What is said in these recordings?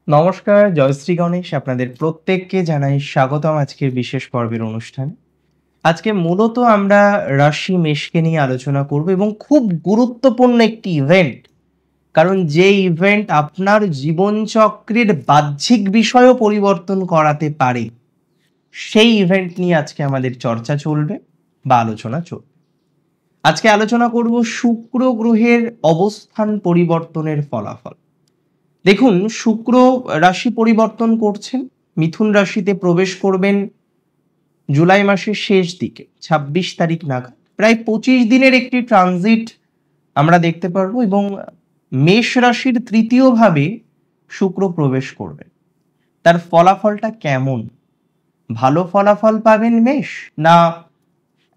নমস্কার, জয়শ্রী গণেশ। আপনাদের প্রত্যেককে জানাই স্বাগতম আজকের বিশেষ পর্বের অনুষ্ঠানে। আজকে মূলত আমরা রাশি মেষকে নিয়ে আলোচনা করব এবং খুব গুরুত্বপূর্ণ একটি ইভেন্ট। কারণ যে ইভেন্ট আপনার জীবনচক্রের বাহ্যিক বিষয়ও পরিবর্তন করাতে পারে, সেই ইভেন্ট নিয়ে আজকে আমাদের চর্চা চলবে বা আলোচনা চলবে। আজকে আলোচনা করব শুক্র গ্রহের অবস্থান পরিবর্তনের ফলাফল। দেখুন, শুক্র রাশি পরিবর্তন করছেন, মিথুন রাশিতে প্রবেশ করবেন জুলাই মাসের শেষ দিকে ২৬ তারিখ নাগাদ। প্রায় ২৫ দিনের একটি ট্রানজিট আমরা দেখতে পারবো এবং মেষ রাশির তৃতীয় ভাবে শুক্র প্রবেশ করবে। তার ফলাফলটা কেমন? ভালো ফলাফল পাবেন মেষ, না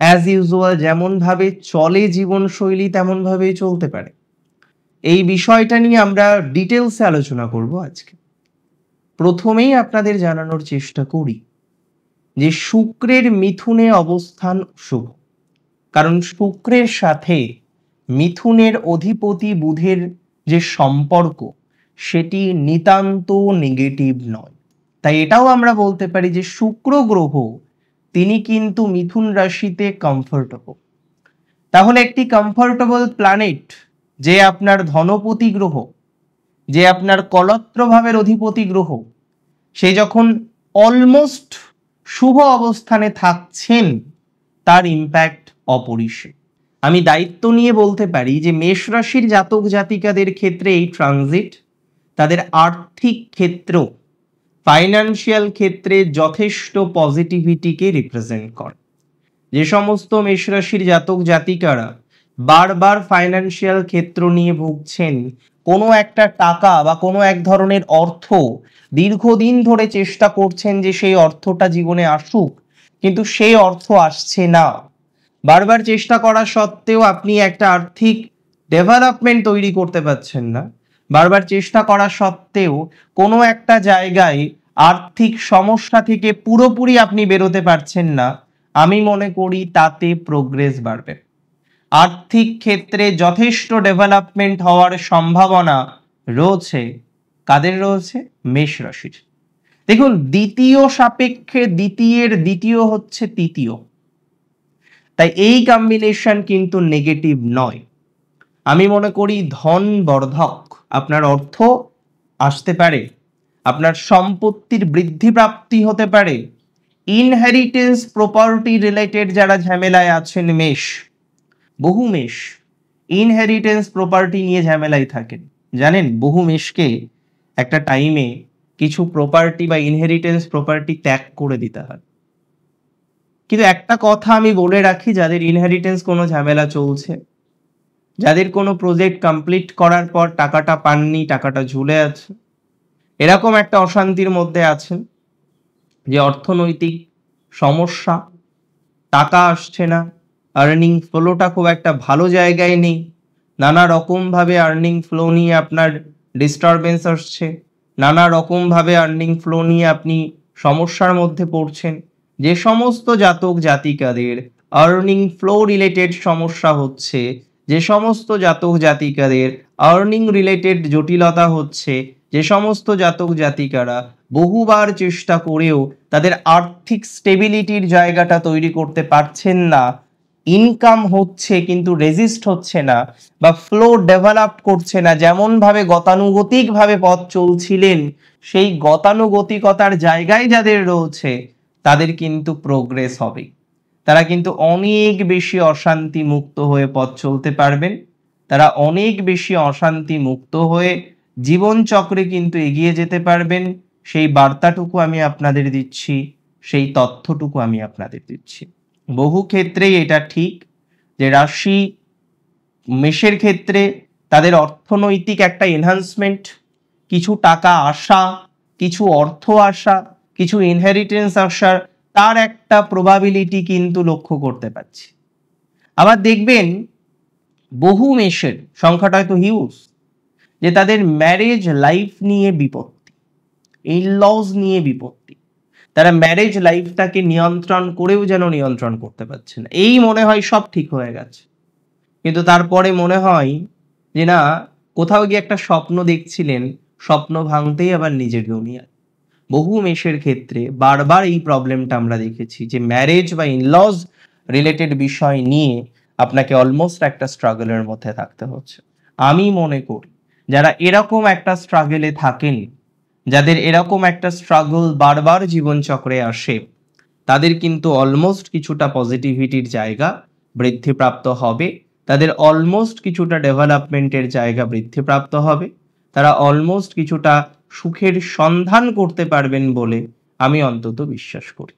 অ্যাজ ইউজুয়াল যেমন ভাবে চলে জীবনশৈলী তেমন ভাবেই চলতে পারে? এই বিষয়টা নিয়ে আমরা ডিটেলসে আলোচনা করব আজকে। প্রথমেই আপনাদের জানানোর চেষ্টা করি যে শুক্রের মিথুনে অবস্থান শুভ। কারণ শুক্রের সাথে মিথুনের অধিপতি বুধের যে সম্পর্ক, সেটি নিতান্ত নেগেটিভ নয়। তাই এটাও আমরা বলতে পারি যে শুক্র গ্রহ তিনি কিন্তু মিথুন রাশিতে কমফোর্টেবল। তাহলে একটি কমফোর্টেবল প্ল্যানেট, যে আপনার ধনপতি গ্রহ, যে আপনার কলত্র ভাবের অধিপতি গ্রহ, সে যখন অলমোস্ট শুভ অবস্থানে থাকছেন, তার ইম্প্যাক্ট অপরিসীম। আমি দায়িত্ব নিয়ে বলতে পারি যে মেষ রাশির জাতক জাতিকাদের ক্ষেত্রে এই ট্রানজিট তাদের আর্থিক ক্ষেত্র, ফাইন্যান্সিয়াল ক্ষেত্রে যথেষ্ট পজিটিভিটিকে রিপ্রেজেন্ট করে। যে সমস্ত মেষ রাশির জাতক জাতিকারা বারবার ফাইন্যান্সিয়াল ক্ষেত্র নিয়ে ভুগছেন, কোনো একটা টাকা বা কোনো এক ধরনের অর্থ দীর্ঘদিন ধরে চেষ্টা করছেন যে সেই অর্থটা জীবনে আসুক, কিন্তু সেই অর্থ আসছে না, বারবার চেষ্টা করা সত্ত্বেও আপনি একটা আর্থিক ডেভেলপমেন্ট তৈরি করতে পারছেন না, বারবার চেষ্টা করা সত্ত্বেও কোনো একটা জায়গায় আর্থিক সমস্যা থেকে পুরোপুরি আপনি বেরোতে পারছেন না, আমি মনে করি তাতে প্রোগ্রেস বাড়বে। আর্থিক ক্ষেত্রে যথেষ্ট ডেভেলপমেন্ট হওয়ার সম্ভাবনা রয়েছে। কাদের রয়েছে? মেষ রাশির। দেখুন, দ্বিতীয় সাপেক্ষে দ্বিতীয়ের দ্বিতীয় হচ্ছে তৃতীয়, তাই এই কম্বিনেশন কিন্তু নেগেটিভ নয়। আমি মনে করি ধন বর্ধক, আপনার অর্থ আসতে পারে, আপনার সম্পত্তির বৃদ্ধি প্রাপ্তি হতে পারে। ইনহেরিটেন্স প্রপার্টি রিলেটেড যারা ঝামেলায় আছেন মেষ, বহু মেষ ইনহেরিটেন্স প্রপার্টি নিয়ে ঝামেলায় থাকেন। জানেন, বহু মেষকে একটা টাইমে কিছু প্রপার্টি বা ইনহেরিটেন্স প্রপার্টি ত্যাগ করে দিতে হয়। কিন্তু একটা কথা আমি বলে রাখি, যাদের ইনহেরিটেন্স কোনো ঝামেলা চলছে, যাদের কোনো প্রজেক্ট কমপ্লিট করার পর টাকাটা পাননি, টাকাটা ঝুলে আছে, এরকম একটা অশান্তির মধ্যে আছেন যে অর্থনৈতিক সমস্যা, টাকা আসছে না, আর্নিং ফ্লোটা খুব একটা ভালো জায়গায় নেই, নানা রকমভাবে আর্নিং ফ্লো নিয়ে আপনার ডিস্টারবেন্স আসছে, নানা রকমভাবে আর্নিং ফ্লো নিয়ে আপনি সমস্যার মধ্যে পড়ছেন। যে সমস্ত জাতক জাতিকাদের আর্নিং ফ্লো রিলেটেড সমস্যা হচ্ছে, যে সমস্ত জাতক জাতিকাদের আর্নিং রিলেটেড জটিলতা হচ্ছে, যে সমস্ত জাতক জাতিকারা বহুবার চেষ্টা করেও তাদের আর্থিক স্টেবিলিটির জায়গাটা তৈরি করতে পারছেন না, ইনকাম হচ্ছে কিন্তু রেজিস্ট হচ্ছে না বা ফ্লো ডেভেলপ করছে না, যেমন ভাবে গতানুগতিক ভাবে পথ চলছিলেন সেই গতানুগতিকতার জায়গায় যাদের রয়েছে, তাদের কিন্তু প্রোগ্রেস হবে। তারা কিন্তু অনেক বেশি অশান্তি মুক্ত হয়ে পথ চলতে পারবেন, তারা অনেক বেশি অশান্তি মুক্ত হয়ে জীবন চক্রে কিন্তু এগিয়ে যেতে পারবেন। সেই বার্তাটুকু আমি আপনাদের দিচ্ছি, সেই তথ্যটুকু আমি আপনাদের দিচ্ছি। বহু ক্ষেত্রেই এটা ঠিক যে রাশি মেষের ক্ষেত্রে তাদের অর্থনৈতিক একটা এনহান্সমেন্ট, কিছু টাকা আসা, কিছু অর্থ আসা, কিছু ইনহেরিটেন্স আসার, তার একটা প্রবাবিলিটি কিন্তু লক্ষ্য করতে পারছি। আবার দেখবেন বহু মেষের সংখ্যাটা হয়তো হিউজ, যে তাদের ম্যারেজ লাইফ নিয়ে বিপত্তি, ইনলজ নিয়ে বিপত্তি, তারা ম্যারেজ লাইফটাকে নিয়ন্ত্রণ করেও যেন নিয়ন্ত্রণ করতে পারছে না। এই মনে হয় সব ঠিক হয়ে গেছে, কিন্তু তারপরে মনে হয় যে না, কোথাও গিয়ে একটা স্বপ্ন দেখছিলেন, স্বপ্ন ভাঙতেই আবার নিজের দুনিয়ায়। বহু মেষের ক্ষেত্রে বারবার এই প্রবলেমটা আমরা দেখেছি যে ম্যারেজ বা ইনলজ রিলেটেড বিষয় নিয়ে আপনাকে অলমোস্ট একটা স্ট্রাগলের মধ্যে থাকতে হচ্ছে। আমি মনে করি যারা এরকম একটা স্ট্রাগলে থাকেন, যাদের এরকম একটা স্ট্রাগল বারবার জীবনচক্রে আসে, তাদের কিন্তু অলমোস্ট কিছুটা পজিটিভিটির জায়গা বৃদ্ধিপ্রাপ্ত হবে, তাদের অলমোস্ট কিছুটা ডেভেলপমেন্টের জায়গা বৃদ্ধিপ্রাপ্ত হবে, তারা অলমোস্ট কিছুটা সুখের সন্ধান করতে পারবেন বলে আমি অন্তত বিশ্বাস করি।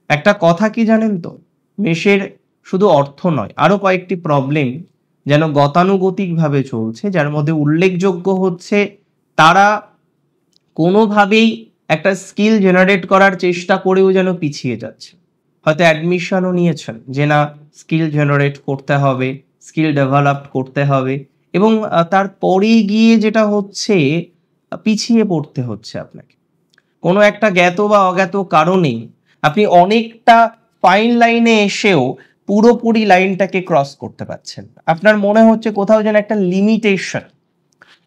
একটা কথা কি জানেন তো, মেষের শুধু অর্থ নয়, আরো কয়েকটি প্রবলেম যেন গতানুগতিকভাবে চলছে, যার মধ্যে উল্লেখযোগ্য হচ্ছে তারা কোনোভাবেই একটা স্কিল জেনারেট করার চেষ্টা করেও যেন পিছিয়ে যাচ্ছে। হয়তো অ্যাডমিশনও নিয়েছেন যে না স্কিল জেনারেট করতে হবে, স্কিল ডেভেলপ করতে হবে, এবং তারপরে গিয়ে যেটা হচ্ছে পিছিয়ে পড়তে হচ্ছে আপনাকে। কোনো একটা জ্ঞাত বা অজ্ঞাত কারণে আপনি অনেকটা ফাইন লাইনে এসেও পুরোপুরি লাইনটাকে ক্রস করতে পারছেন না। আপনার মনে হচ্ছে কোথাও যেন একটা লিমিটেশন,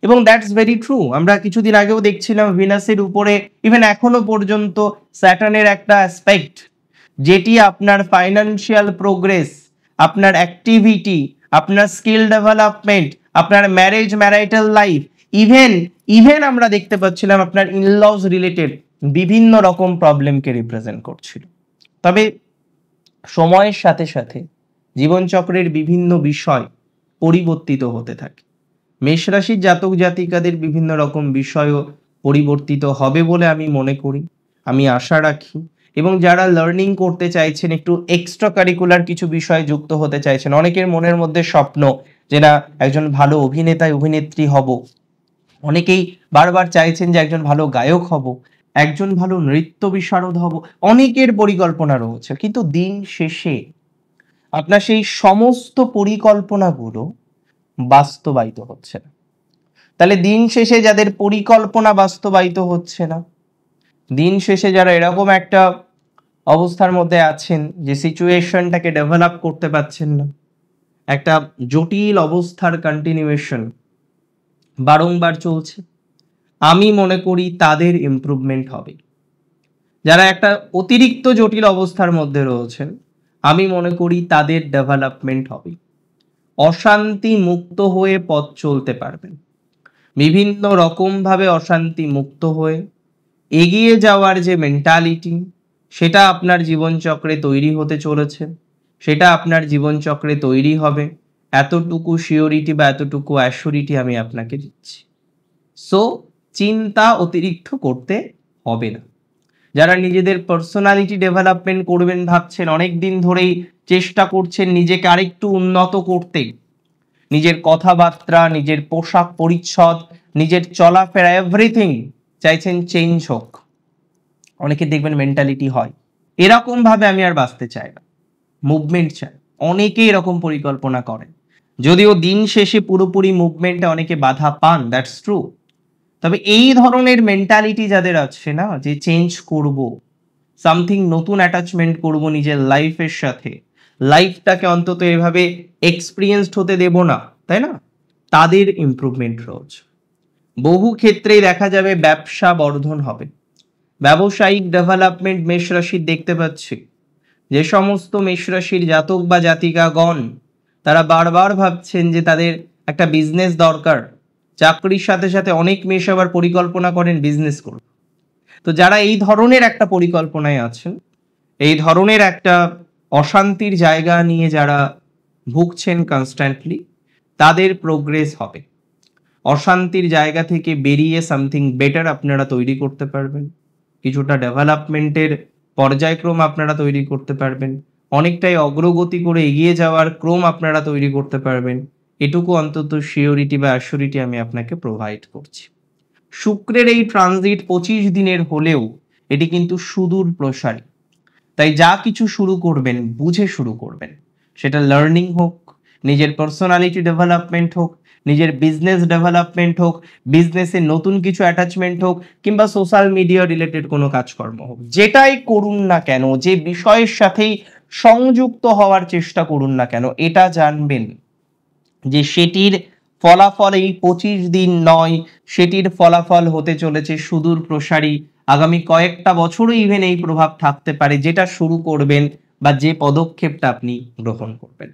এবং দ্যাটস ভেরি ট্রু। আমরা কিছুদিন আগেও দেখছিলাম ভিনাসের উপরে, ইভেন এখনো পর্যন্ত স্যাটার্নের একটা অ্যাসপেক্ট, যেটি আপনার ফাইন্যান্সিয়াল প্রোগ্রেস, আপনার অ্যাক্টিভিটি, আপনার স্কিল ডেভেলপমেন্ট, আপনার ম্যারেজ, ম্যারাইটাল লাইফ, ইভেন আমরা দেখতে পাচ্ছিলাম আপনার ইনলজ রিলেটেড বিভিন্ন রকম প্রবলেমকে রিপ্রেজেন্ট করছিল। তবে সময়ের সাথে সাথে জীবনচক্রের বিভিন্ন বিষয় পরিবর্তিত হতে থাকে। মেষ রাশির জাতক জাতিকাদের বিভিন্ন রকম বিষয়ও পরিবর্তিত হবে বলে আমি মনে করি, আমি আশা রাখি। এবং যারা লার্নিং করতে চাইছেন, একটু এক্সট্রা কারিকুলার কিছু বিষয় যুক্ত হতে চাইছেন, অনেকের মনের মধ্যে স্বপ্ন যে না একজন ভালো অভিনেতা অভিনেত্রী হব, অনেকেই বারবার চাইছেন যে একজন ভালো গায়ক হব, একজন ভালো নৃত্য বিশারদ হব, অনেকের পরিকল্পনা রয়েছে, কিন্তু দিন শেষে আপনার সেই সমস্ত পরিকল্পনাগুলো বাস্তবায়িত হচ্ছে না। তাহলে দিন শেষে যাদের পরিকল্পনা বাস্তবায়িত হচ্ছে না, দিন শেষে যারা এরকম একটা অবস্থার মধ্যে আছেন যে সিচুয়েশনটাকে ডেভেলপ করতে পারছেন না, একটা জটিল অবস্থার কন্টিনিউয়েশন বারংবার চলছে, আমি মনে করি তাদের ইমপ্রুভমেন্ট হবে। যারা একটা অতিরিক্ত জটিল অবস্থার মধ্যে রয়েছেন, আমি মনে করি তাদের ডেভেলপমেন্ট হবে। অশান্তি মুক্ত হয়ে পথ চলতে পারবেন, বিভিন্ন রকমভাবে অশান্তি মুক্ত হয়ে এগিয়ে যাওয়ার যে মেন্টালিটি, সেটা আপনার জীবনচক্রে তৈরি হতে চলেছে, সেটা আপনার জীবনচক্রে তৈরি হবে, এতটুকু সিওরিটি বা এতটুকু অ্যাসিউরিটি আমি আপনাকে দিচ্ছি। সো চিন্তা অতিরিক্ত করতে হবে না। যারা নিজেদের পার্সোনালিটি ডেভেলপমেন্ট করবেন ভাবছেন, অনেক দিন ধরেই চেষ্টা করছেন নিজেকে আরেকটু উন্নত করতে, নিজের কথাবার্তা, নিজের পোশাক পরিচ্ছদ, নিজের চলাফেরা, এভরিথিং চাইছেন চেঞ্জ হোক, অনেকে দেখবেন মেন্টালিটি হয় এরকম ভাবে আমি আর বাঁচতে চাই না, মুভমেন্ট চাই, অনেকে এরকম পরিকল্পনা করেন, যদিও দিন শেষে পুরোপুরি মুভমেন্টে অনেকে বাধা পান, দ্যাটস ট্রু। তবে এই ধরনের মেন্টালিটি যাদের আছে না, যে চেঞ্জ করব, সামথিং নতুন অ্যাটাচমেন্ট করব নিজের লাইফের সাথে, লাইফটাকে অন্তত এভাবে এক্সপিরিয়েন্সড হতে দেব না, তাই না, তাদের ইমপ্রুভমেন্ট রয়েছে। বহু ক্ষেত্রেই দেখা যাবে ব্যবসা বর্ধন হবে, ব্যবসায়িক ডেভেলপমেন্ট মেষ রাশির দেখতে পাচ্ছি। যে সমস্ত মেষ রাশির জাতক বা জাতিকাগণ তারা বারবার ভাবছেন যে তাদের একটা বিজনেস দরকার, চাকরির সাথে সাথে অনেক মেষ আবার পরিকল্পনা করেন বিজনেস করুন। তো যারা এই ধরনের একটা পরিকল্পনায় আছেন, এই ধরনের একটা অশান্তির জায়গা নিয়ে যারা ভুগছেন কনস্ট্যান্টলি, তাদের প্রোগ্রেস হবে। অশান্তির জায়গা থেকে বেরিয়ে সামথিং বেটার আপনারা তৈরি করতে পারবেন, কিছুটা ডেভেলপমেন্টের পর্যায়ক্রম আপনারা তৈরি করতে পারবেন, অনেকটাই অগ্রগতি করে এগিয়ে যাওয়ার ক্রম আপনারা তৈরি করতে পারবেন, এটুকু অন্তত সিওরিটি বা অ্যাসিউরিটি আমি আপনাকে প্রোভাইড করছি। শুক্রের এই ট্রানজিট 25 দিনের হলেও এটি কিন্তু সুদূর প্রসারী, তাই যা কিছু শুরু করবেন বুঝে শুরু করবেন, সেটা লার্নিং হোক, নিজের পার্সোনালিটি ডেভেলপমেন্ট হোক, নিজের বিজনেস ডেভেলপমেন্ট হোক, বিজনেসে নতুন কিছু অ্যাটাচমেন্ট হোক, কিংবা সোশ্যাল মিডিয়া রিলেটেড কোনো কাজকর্ম হোক, যেটাই করুন না কেন, যে বিষয়ের সাথেই সংযুক্ত হওয়ার চেষ্টা করুন না কেন, এটা জানবেন যে সেটির ফলাফল এই 25 দিন নয়, সেটির ফলাফল হতে চলেছে সুদূর প্রসারী। আগামী কয়েকটা বছরও ইভেন এই প্রভাব থাকতে পারে, যেটা শুরু করবেন বা যে পদক্ষেপটা আপনি গ্রহণ করবেন।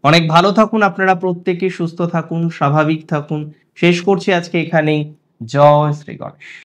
অনেক ভালো থাকুন আপনারা প্রত্যেকে, সুস্থ থাকুন, স্বাভাবিক থাকুন। শেষ করছি আজকে এখানেই। জয় শ্রী গণেশ।